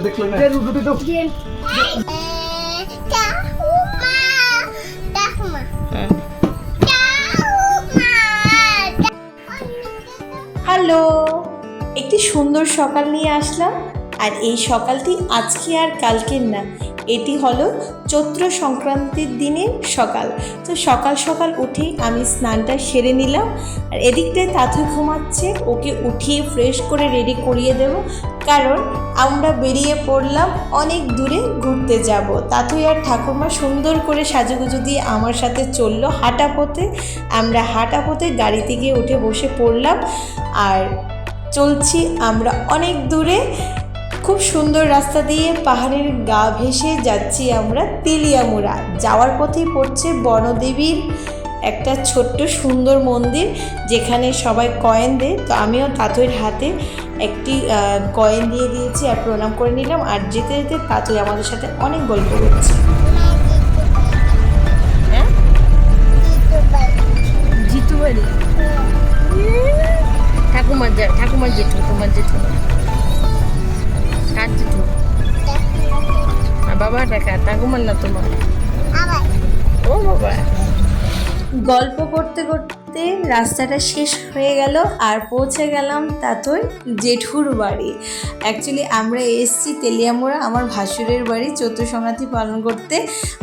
দেখলো না হ্যালো, একটি সুন্দর সকাল নিয়ে আসলাম। আর এই সকালটি আজকে আর কালকের না, এটি হলো চৈত্র সংক্রান্তির দিনের সকাল। তো সকাল সকাল উঠেই আমি স্নানটা সেরে নিলাম। আর এদিকটায় তাথু ঘুমাচ্ছে, ওকে উঠিয়ে ফ্রেশ করে রেডি করিয়ে দেব, কারণ আমরা বেরিয়ে পড়লাম অনেক দূরে ঘুরতে যাব। তাথুই আর ঠাকুমা সুন্দর করে সাজুগুজু দিয়ে আমার সাথে চললো হাঁটা পথে। আমরা হাঁটা পথে গাড়ি থেকে উঠে বসে পড়লাম আর চলছি আমরা অনেক দূরে। খুব সুন্দর রাস্তা দিয়ে পাহাড়ের গা ভেসে যাচ্ছি আমরা তেলিয়ামুড়া। যাওয়ার পথেই পড়ছে বনদেবীর একটা ছোট্ট সুন্দর মন্দির, যেখানে সবাই কয়েন দেয়। তো আমিও তাঁতুইয়ের হাতে একটি কয়েন দিয়ে দিয়েছি আর প্রণাম করে নিলাম। আর যেতে যেতে তাঁতুই আমাদের সাথে অনেক গল্প করছে। হ্যাঁ, জিতু বাড়ি ঠাকুমার জেঠু, তোমার জেঠু কার জেঠু? বাবা দেখা ঠাকুমার না তোমার? ও বাবা। গল্প করতে করতে রাস্তাটা শেষ হয়ে গেল আর পৌঁছে গেলাম তাঁতুই জেঠুর বাড়ি। অ্যাকচুয়ালি আমরা এসেছি তেলিয়ামুড়া আমার ভাসুরের বাড়ি চৈত্র সংক্রান্তি পালন করতে।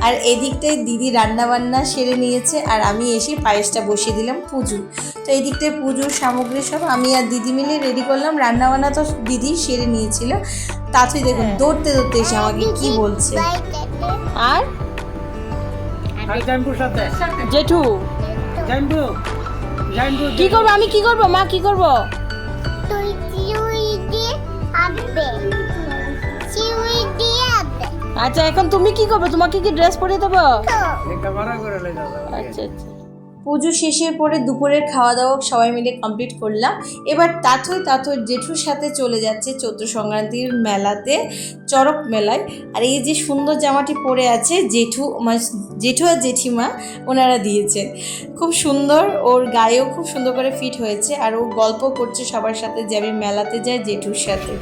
আর এদিকটায় দিদি রান্নাবান্না সেরে নিয়েছে আর আমি এসে পায়েসটা বসিয়ে দিলাম পুজো। তো এই দিকটায় পুজোর সামগ্রী সব আমি আর দিদি মিলে রেডি করলাম। রান্নাবান্না তো দিদি সেরে নিয়েছিল। তাঁতুই দেখুন দৌড়তে দৌড়তে এসে আমাকে কি বলছে। আর জেঠু কি করবো? আমি কি করবো? মা কি করবো? আচ্ছা, এখন তুমি কি করবে? তোমাকে কি ড্রেস পরিয়ে দেবো? আচ্ছা আচ্ছা। পুজো শেষের পরে দুপুরের খাওয়া দাওয়া সবাই মিলে কমপ্লিট করলাম। এবার তাঁতুর জেঠুর সাথে চলে যাচ্ছে চৈত্র সংক্রান্তির মেলাতে, চড়ক মেলায়। আর এই যে সুন্দর জামাটি পরে আছে জেঠু আর জেঠিমা ওনারা দিয়েছে, খুব সুন্দর, ওর গায়েও খুব সুন্দর করে ফিট হয়েছে। আর ও গল্প করছে সবার সাথে যে আমি মেলাতে যাই জেঠুর সাথে।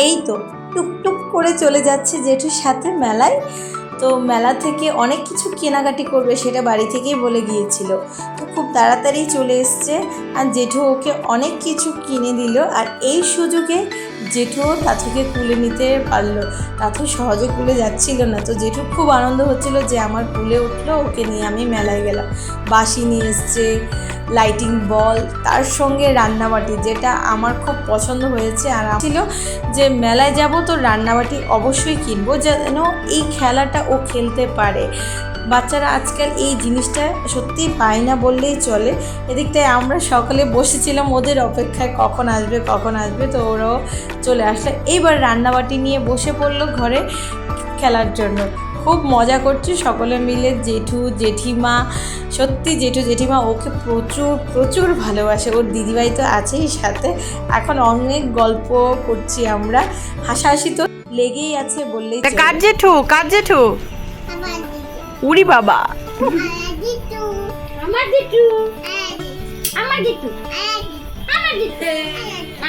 এই তো টুকটুক করে চলে যাচ্ছে জেঠুর সাথে মেলায়। তো মেলা থেকে অনেক কিছু কেনাকাটি করবে সেটা বাড়ি থেকেই বলে গিয়েছিল। তো খুব তাড়াতাড়ি চলে এসছে আর জেঠু ওকে অনেক কিছু কিনে দিল। আর এই সুযোগে জেঠুও তাথুকে কুলে নিতে পারলো। তাথু সহজে কুলে যাচ্ছিল না, তো জেঠু খুব আনন্দ হচ্ছিল যে আমার কুলে উঠলো, ওকে নিয়ে আমি মেলায় গেলাম। বাঁশি নিয়ে এসছে, লাইটিং বল, তার সঙ্গে রান্নাবাটি, যেটা আমার খুব পছন্দ হয়েছে। আর ছিল যে মেলায় যাব তো রান্নাবাটি অবশ্যই কিনবো, যেন এই খেলাটা ও খেলতে পারে। বাচ্চারা আজকাল এই জিনিসটা সত্যিই পায় না বললেই চলে। এদিকটায় আমরা সকালে বসেছিলাম ওদের অপেক্ষায় কখন আসবে, তো ওরাও চলে আসলে। এইবার রান্নাবাটি নিয়ে বসে পড়লো ঘরে খেলার জন্য। খুব মজা করছে সকলে মিলে। জেঠু জেঠিমা, সত্যি জেঠু জেঠিমা ওকে প্রচুর ভালোবাসে। ওর দিদিভাই তো আছেই সাথে। এখন অনেক গল্প করছি আমরা, হাসাহাসি তো লেগেই আছে বললেই চলে। কার জেঠু? উড়ি বাবা,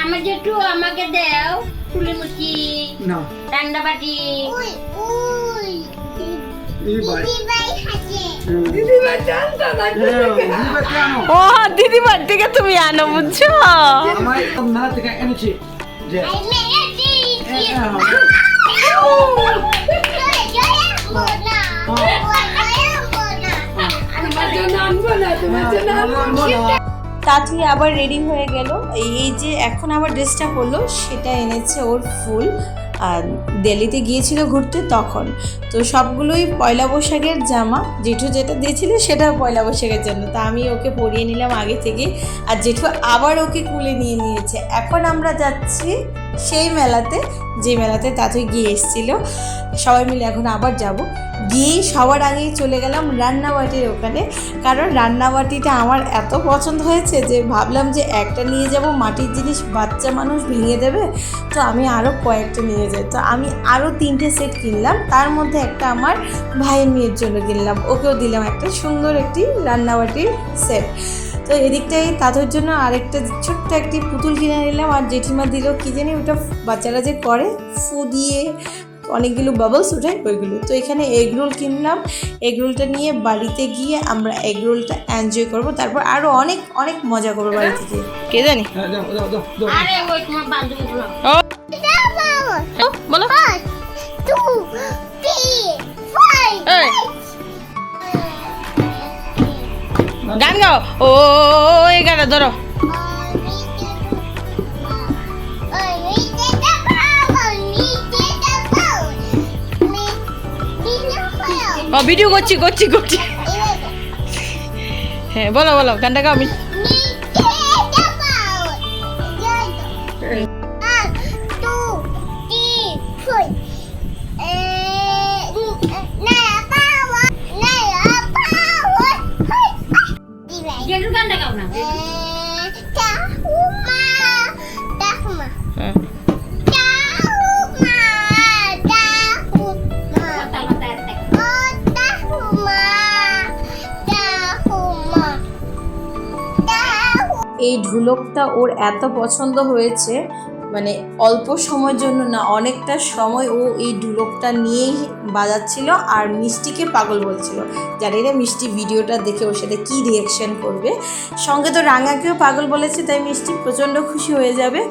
আমার জেঠু আমাকে দাও ফুলে মুচি রান্নাবাটি। ও দিদিমার থেকে তুমি আনো, বুঝছো? তাঁতুই আবার রেডি হয়ে গেল। এই যে এখন আবার ড্রেসটা পরলো, সেটা এনেছে ওর ফুল। আর দিল্লিতে গিয়েছিল ঘুরতে তখন। তো সবগুলোই পয়লা বৈশাখের জামা। জেঠু যেটা দিয়েছিল সেটা পয়লা বৈশাখের জন্য, তা আমি ওকে পরিয়ে নিলাম আগে থেকে। আর জেঠু আবার ওকে কুলে নিয়ে নিয়েছে। এখন আমরা যাচ্ছি সেই মেলাতে, যে মেলাতে তাতুই গিয়ে এসেছিলো। সবাই মিলে এখন আবার যাব। গিয়েই সবার আগেই চলে গেলাম রান্নাবাটির ওখানে, কারণ রান্নাবাটিটা আমার এত পছন্দ হয়েছে যে ভাবলাম যে একটা নিয়ে যাব, মাটির জিনিস বাচ্চা মানুষ ভেঙে দেবে, তো আমি আরও কয়েকটা নিয়ে যাই। তো আমি আরও 3টে সেট কিনলাম, তার মধ্যে একটা আমার ভাইয়ের মেয়ের জন্য কিনলাম, ওকেও দিলাম একটা সুন্দর একটি রান্নাবাটির সেট। তো এদিকটাই তাদের জন্য আরেকটা ছোট্ট একটি পুতুল কিনে নিলাম, আর জেঠিমা দিল কী জানি ওটা বাচ্চারা যে করে ফু দিয়ে অনেকগুলো বাবলস ওঠে ওইগুলো। তো এখানে এগ রোল কিনলাম, এগ রোলটা নিয়ে বাড়িতে গিয়ে আমরা এগ রোলটা এনজয় করবো, তারপর আরও অনেক অনেক মজা করবো বাড়িতে গিয়ে। কে জানি আরে ওই তোমার বান্ধবী বলো। বলো গান গাও, ও এই গানটা ধরো। ভিডিও করছি করছি করছি। হ্যাঁ বলো বলো, গানটা গাও। আমি জেঠু গানটা গাও না। এই ঢোলকটা ওর এত পছন্দ হয়েছে, মানে অল্প সময়ের জন্য না, অনেকটা সময় ও এই ঢোলকটা নিয়েই বাজাচ্ছিল আর মিষ্টিকে পাগল বলছিল। জানি না মিষ্টি ভিডিওটা দেখে ওর সাথে কী রিয়াকশান করবে। সঙ্গে তো রাঙাকেও পাগল বলেছে, তাই মিষ্টি প্রচণ্ড খুশি হয়ে যাবে।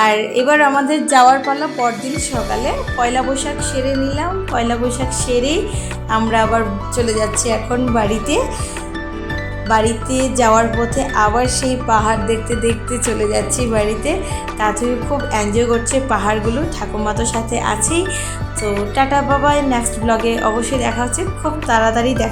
আর এবার আমাদের যাওয়ার পালা পরদিন সকালে। পয়লা বৈশাখ সেরে নিলাম, পয়লা বৈশাখ সেরেই আমরা আবার চলে যাচ্ছি এখন বাড়িতে। বাড়িতে যাওয়ার পথে আবার সেই পাহাড় দেখতে দেখতে চলে যাচ্ছি বাড়িতে। তাতেও খুব এনজয় করছে পাহাড়গুলো, ঠাকুমা তো সাথে আছেই। তো টাটা বাবাই, নেক্সট ব্লগে অবশ্যই দেখা হচ্ছে খুব তাড়াতাড়ি দেখা।